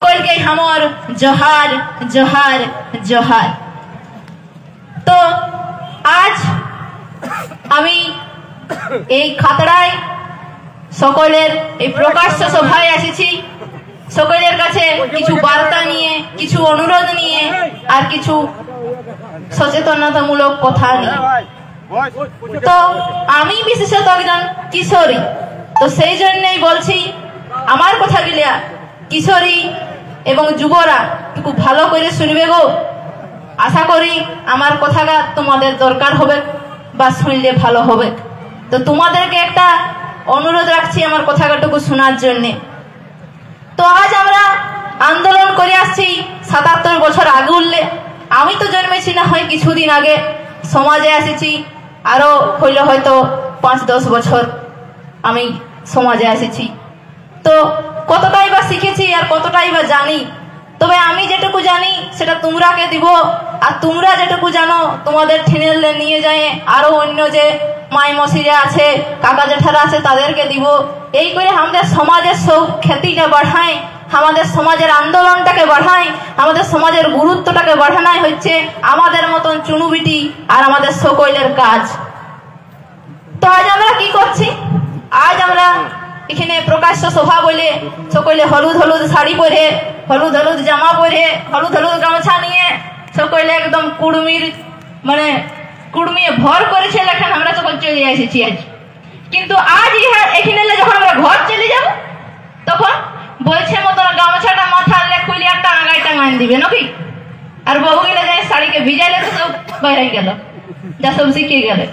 সকলকে আমার জোহার জোহার জোহার। তো আজ আমি এই খাতড়ায় সকলের এই প্রকাশ্য সভায় এসেছি, সকলের কাছে কিছু বার্তা নিয়ে, কিছু অনুরোধ নিয়ে, আর কিছু সচেতনতামূলক কথা নিয়ে। তো আমি বিশেষত একজন কিশোরী, তো সেই জন্যই বলছি আমার কথাগুলো কিশোরী এবং যুবরা খুব ভালো করে শুনবে গো। আশা করি আমার কথাটা তোমাদের দরকার হবে বা শুনলে ভালো হবে। তো তোমাদেরকে একটা অনুরোধ রাখছি আমার কথাটাটুকু শোনার জন্যে। তো আজ আমরা আন্দোলন করে আসছি ৭৭ বছর আগে উঠলে। আমি তো জন্মেছি না হয় কিছুদিন আগে, সমাজে এসেছি আরো হইলে হয়তো ৫-১০ বছর আমি সমাজে এসেছি। তো কতটাই বা শিখেছি আর কতটাই বা জানি, তবে আমি যেটুকু জানি সেটা তোমরাকে দিব, আর তোমরা যেটুকু জানো তোমাদের ঠেনে নিয়ে যায় আরো অন্য যে মাই মসিরা আছে, কাকা জেঠারা আছে তাদেরকে দিব। এই করে আমাদের সমাজের সব খ্যাতিটা বাড়াই, আমাদের সমাজের আন্দোলনটাকে বাড়াই, আমাদের সমাজের গুরুত্বটাকে বাড়ানোই হচ্ছে আমাদের মতন চুনুবিটি আর আমাদের সকলের কাজ। তো আজ আমরা কি করছি? আজ আমরা এখানে প্রকাশ্য সভা বলে সকলে হলুদ হলুদ শাড়ি পরে, হলুদ হলুদ জামা পরে, হলুদ হলুদ গামছা নিয়ে সকলে একদম কুড়মিয়ে ভর করেছে লেখান আমরা সকল চলে এসেছি আজ। কিন্তু আজ এখানে যখন আমরা ঘর চলে যাব তখন বলছে মতো গামছাটা মাথার খুলে একটা আগাই টাঙান দিবে নাকি, আর বহু গেলে যায় শাড়িকে ভিজাইলে তো সব বাইরে গেল, যা সব শিখে গেলে।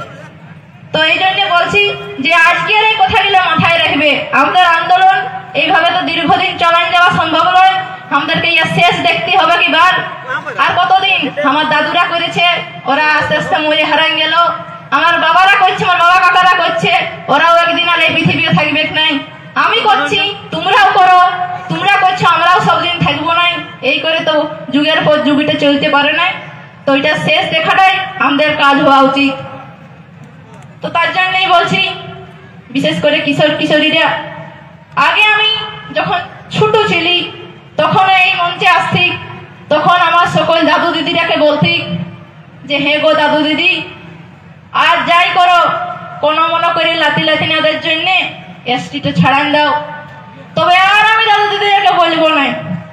তো এই জন্য বলছি যে আজকের এই কথাগুলো মাথায় রাখবে। আমাদের আন্দোলন এইভাবে তো দীর্ঘদিন চালান যাওয়া সম্ভব নয়, আমাদেরকে ইয়া শেষ দেখতে হবে কি বার। আর কতদিন আমার দাদুরা করেছে, ওরা আস্তে আস্তে মরে হারাই গেল। আমার বাবারা করছে, আমার বাবা কাকারা করছে, ওরাও একদিন আর এই পৃথিবীতে থাকবে নাই। আমি করছি, তোমরাও করো, তোমরা করছো, আমরাও সবদিন থাকবো নাই। এই করে তো যুগের পর যুগটা চলতে পারে না। তো এটা শেষ দেখাটাই আমাদের কাজ হওয়া উচিত। তো তার জন্যই বলছি বিশেষ করে কিশোর কিশোরীরা, আগে আমি যখন ছোট ছিলি তখন এই মঞ্চে আসতি, তখন আমার সকল দাদু দিদিরাকে বলতি যে হে গো দাদু দিদি, আর যাই করো কোনো মনে করে লাতি লাতিনাদের জন্য এসটিটা ছাড়ান দাও। তবে আর আমি দাদু দিদিরাকে বলবো না,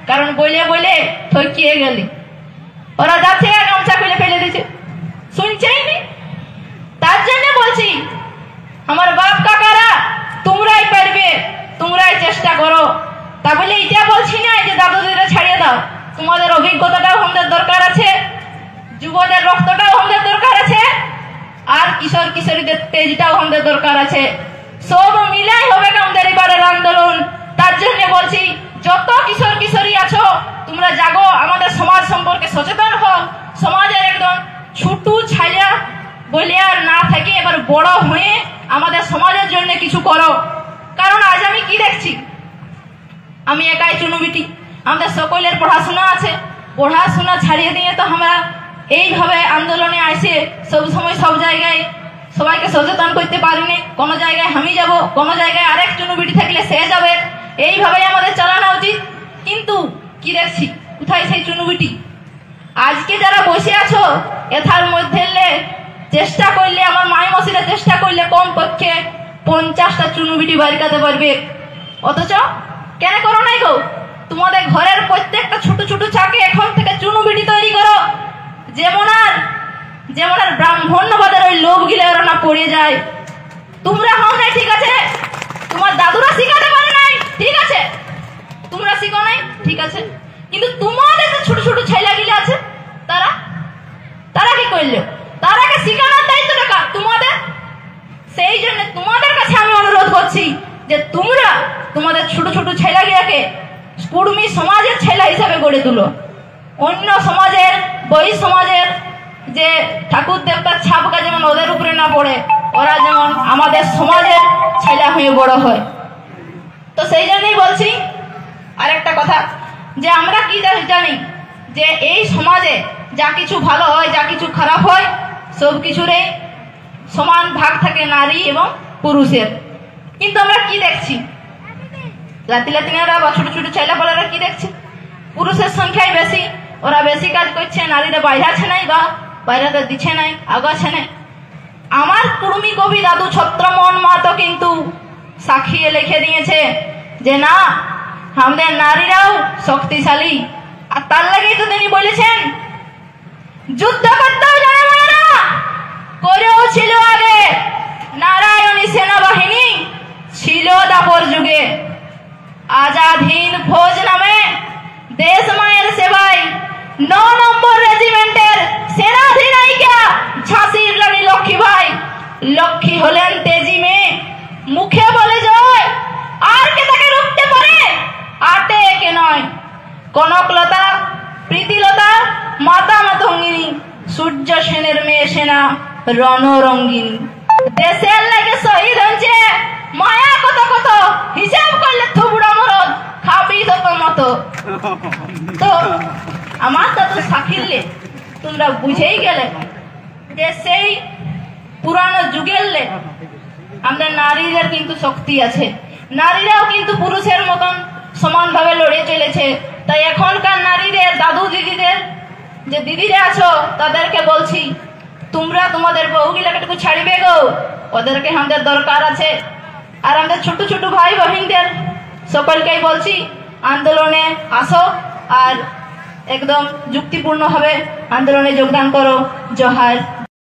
কারণ বলে ঠকিয়ে গেলি। ওরা যাচ্ছে গামছা খুলে ফেলে দিচ্ছে, শুনছেই নি। তার জন্য বলছি আমার বাপ কাকারা তোমরাই পারবে, তোমরাই চেষ্টা করো। তা বলে এটা বলছি না যে দাদু দিদিরা ছাড়িয়ে দাও, তোমাদের অভিজ্ঞতাটাও আমাদের দরকার আছে, যুবদের রক্তটাও আমাদের দরকার আছে, আর কিশোর কিশোরীদের তেজটাও আমাদের দরকার আছে। সব মিলাই হবে আমাদের এবারের আন্দোলন। তার জন্য বলছি যত কিশোর কিশোরী আছো তোমরা জাগো, আমাদের সমাজ সম্পর্কে সচেতন হও। সমাজের একদম ছোট ছায়া বলে আর না থেকে এবার বড় হয়ে আমাদের সমাজের জন্য কিছু করো। কারণ আজ আমি কি দেখছি, আমি একাই চুনুবিটি, আমাদের সকলের পড়াশোনা আছে, পড়াশোনা ছাড়িয়ে দিয়ে তো আমরা এইভাবে আন্দোলনে আসে সব সময় সব জায়গায় সবাইকে সচেতন করতে পারিনি। কোনো জায়গায় আমি যাব, কোনো জায়গায় আরেক চুনুবিটি থাকলে সে যাবে, এইভাবেই আমাদের চালানো উচিত। কিন্তু কি দেখছি, কোথায় সেই চুনুবিটি? আজকে যারা বসে আছো এথার মধ্যে চেষ্টা করলে, আমার মাই মশিরা চেষ্টা করলে কম পক্ষে 50টা চুনুবিটি বাড়িতে পারবে। অথচ কেন করো নাই গো? তোমাদের ঘরের প্রত্যেকটা ছোট ছোট চাকে এখন থেকে চুনুবিটি তৈরি করো, যেমন আর ব্রাহ্মণ্যবাদের ওই লোভগুলো ওরা না পড়ে যায়। তোমরা হও নাই, ঠিক আছে, তোমার দাদুরা শিখাতে পারে নাই, ঠিক আছে, তোমরা শিখো নাই, ঠিক আছে, কিন্তু তোমাদের যে ছোট ছোট ছেলেগুলো আছে তারা কি করলো? তারাকে শিখানোর দায়িত্বটা তোমাদের। সেই জন্য তোমাদের কাছে আমি অনুরোধ করছি যে তোমরা তোমাদের ছোট ছোট ছেলেগুলোকে কুর্মী সমাজের ছেলে হিসাবে গড়ে তুলো। অন্য সমাজের, বহি সমাজের যে ঠাকুর দেবতার ছাপকা যেমন ওদের উপরে না পড়ে, ওরা যেমন আমাদের সমাজের ছেলে হয়ে বড় হয়। তো সেই জন্যই বলছি আরেকটা কথা, যে আমরা কি জানি যে এই সমাজে যা কিছু ভালো হয়, যা কিছু খারাপ হয়, সব কিছুরে সমান ভাগ থাকে নারী এবং পুরুষের। কিন্তু আমরা কি দেখছি, লাতিনারা বা ছোট ছোট ছেলেপেলেরা কি দেখছি, ওরা বেশি কাজ করছে, নারীরা বাইরাছে নাই বা বাইরাতে দিচ্ছে নাই, আগাছে নাই। আমার কুর্মী কবি দাদু ছত্রমোহন মাহাতো কিন্তু সাক্ষী লিখে দিয়েছে যে না, আমাদের নারীরাও শক্তিশালী। আর তার লাগেই তো তিনি বলেছেন যুদ্ধ করতেও জানে না, করেও ছিল আগে নারায়ণী সেনাবাহিনী, ছিল দাপর যুগে। আজাদ হিন্দ ফৌজ নামে দেশ মায়ের সেবায় 9 নম্বর রেজিমেন্টের সেনাধিনায়িকা ঝাঁসির রানী লক্ষ্মীবাই। লক্ষ্মী হলেন তেজি মেয়ে, মুখে বলে জয়, আর কে তাকে রুখতে পারে? আটে কে নয়। কনকলতা, প্রীতিলতা, মাতা মাতঙ্গিনী, সূর্য সেনের মেয়ে সেনা রণরঙ্গিনী। দেশের লাগে শহীদ হয়েছে মায়া কত কত, হিসাব করলে থুবড়া মরদ খাবি তত মতো। তো আমার দাদু সাক্ষীলে তোমরা বুঝেই গেলে যে সেই পুরানো যুগের আমাদের নারীদের কিন্তু শক্তি আছে, নারীরাও কিন্তু পুরুষের মতন সমানভাবে লড়ে চলেছে। তাই এখনকার নারীদের, দাদু দিদিদের, যে দিদিরা আছো তাদেরকে বলছি, তোমরা তোমাদের বউগুলাকে একটু ছাড়িবে গো, ওদেরকে আমাদের দরকার আছে। আর আমাদের ছোট ছোট ভাই বহিনদের সকলকেই বলছি আন্দোলনে আসো আর একদম যুক্তিপূর্ণভাবে আন্দোলনে যোগদান করো। জোহার।